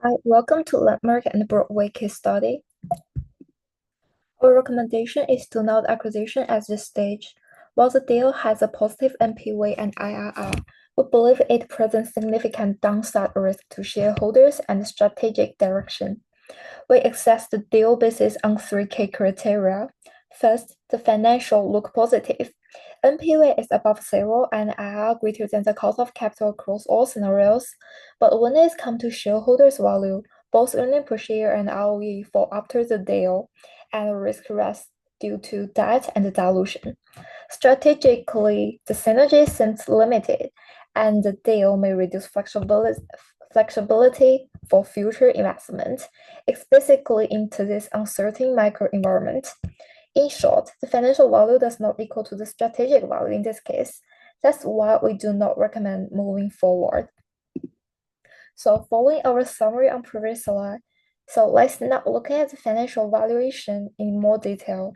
Hi, welcome to LM&BW case study. Our recommendation is to note acquisition at this stage. While the deal has a positive NPV and IRR, we believe it presents significant downside risk to shareholders and strategic direction. We assess the deal basis on three key criteria. First, the financial look positive. NPV is above zero and IRR greater than the cost of capital across all scenarios. But when it comes to shareholders' value, both earnings per share and ROE fall after the deal, and risk rests due to debt and dilution. Strategically, the synergy seems limited, and the deal may reduce flexibility for future investment, especially into this uncertain microenvironment. In short, the financial value does not equal to the strategic value in this case. That's why we do not recommend moving forward. So following our summary on previous slide, let's now look at the financial valuation in more detail.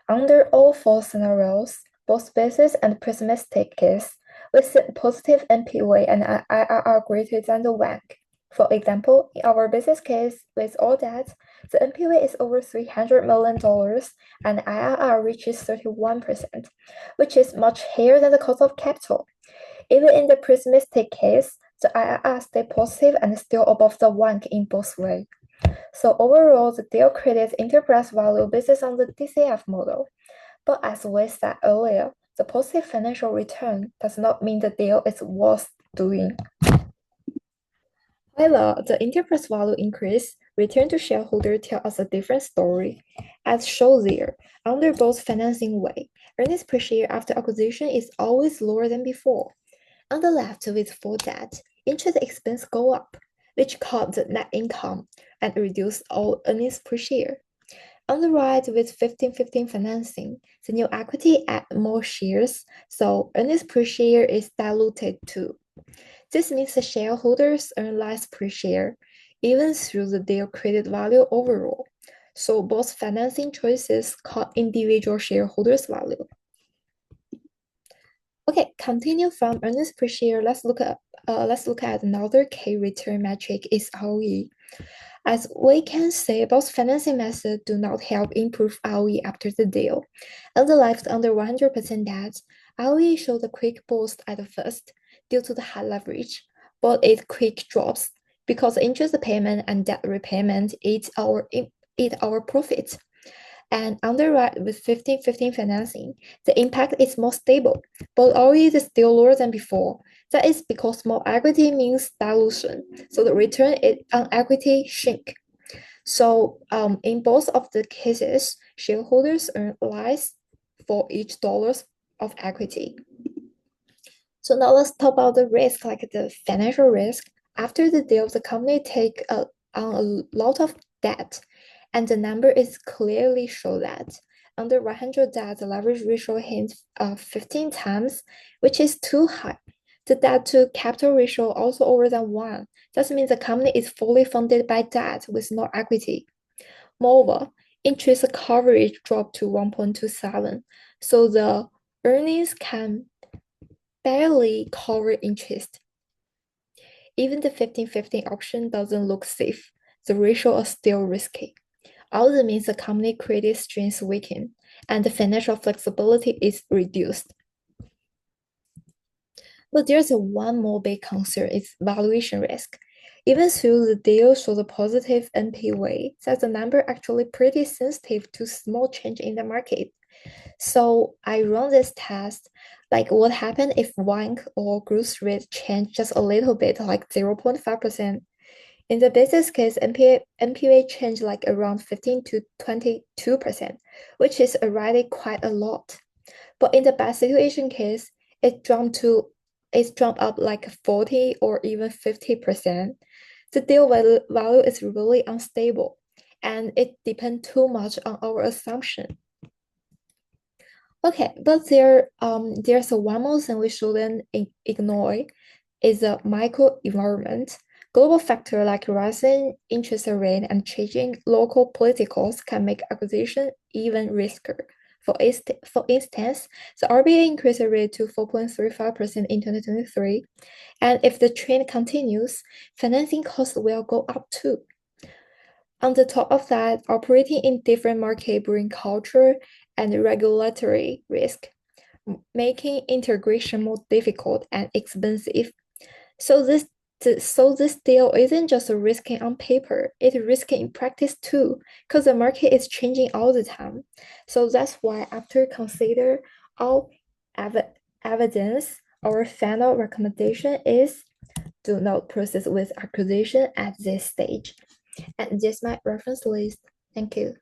Under all four scenarios, both basis and pessimistic case, we see positive NPV and IRR greater than the WACC. For example, in our business case with all debt, the NPV is over $300 million and IRR reaches 31%, which is much higher than the cost of capital. Even in the pessimistic case, the IRR stay positive and still above the WACC in both ways. So overall, the deal creates enterprise value based on the DCF model. But as we said earlier, the positive financial return does not mean the deal is worth doing. However, the enterprise value increase return to shareholder tell us a different story. As shown there, under both financing way, earnings per share after acquisition is always lower than before. On the left, with full debt, interest expense go up, which cut the net income and reduce all earnings per share. On the right, with 15-15 financing, the new equity add more shares, so earnings per share is diluted too. This means the shareholders earn less per share, even through the deal created value overall. So both financing choices cut individual shareholders' value. Okay, continue from earnings per share. Let's look at another key return metric is ROE. As we can see, both financing methods do not help improve ROE after the deal. On the left, under 100% debt, ROE shows a quick boost at first due to the high leverage, but it quick drops because interest payment and debt repayment eat our profit. And on the right, with 15-15 financing, the impact is more stable, but ROE is still lower than before. That is because more equity means dilution, so the return on equity shrink. So in both of the cases, shareholders earn less for each dollars of equity. So now let's talk about the risk, like the financial risk. After the deal, the company take on a lot of debt, and the number is clearly show that. Under 100 debt, the leverage ratio hits 15 times, which is too high. The debt to capital ratio also over than 1. That means the company is fully funded by debt with no equity. Moreover, interest coverage dropped to 1.27, so the earnings can barely cover interest. Even the 15-15 option doesn't look safe. The ratio is still risky. All this means the company credit strength weaken and the financial flexibility is reduced. But there's one more big concern is valuation risk. Even though the deal shows a positive NPV, that the number actually pretty sensitive to small change in the market. So I run this test, like what happened if WACC or growth rate change just a little bit, like 0.5%. In the business case, NPV changed like around 15 to 22%, which is already quite a lot. But in the bad situation case, it jumped up like 40 or even 50%. The deal value is really unstable, and it depends too much on our assumption. Okay, but there's one more thing we shouldn't ignore is the microenvironment. Global factors like rising interest rate and changing local politicals can make acquisition even riskier. For instance, the RBA increased the rate to 4.35% in 2023, and if the trend continues, financing costs will go up too. On the top of that, operating in different markets bring culture and regulatory risk, making integration more difficult and expensive. So this deal isn't just a risking on paper, it's risky in practice too, because the market is changing all the time. So that's why after consider all evidence, our final recommendation is do not proceed with acquisition at this stage. And this is my reference list. Thank you.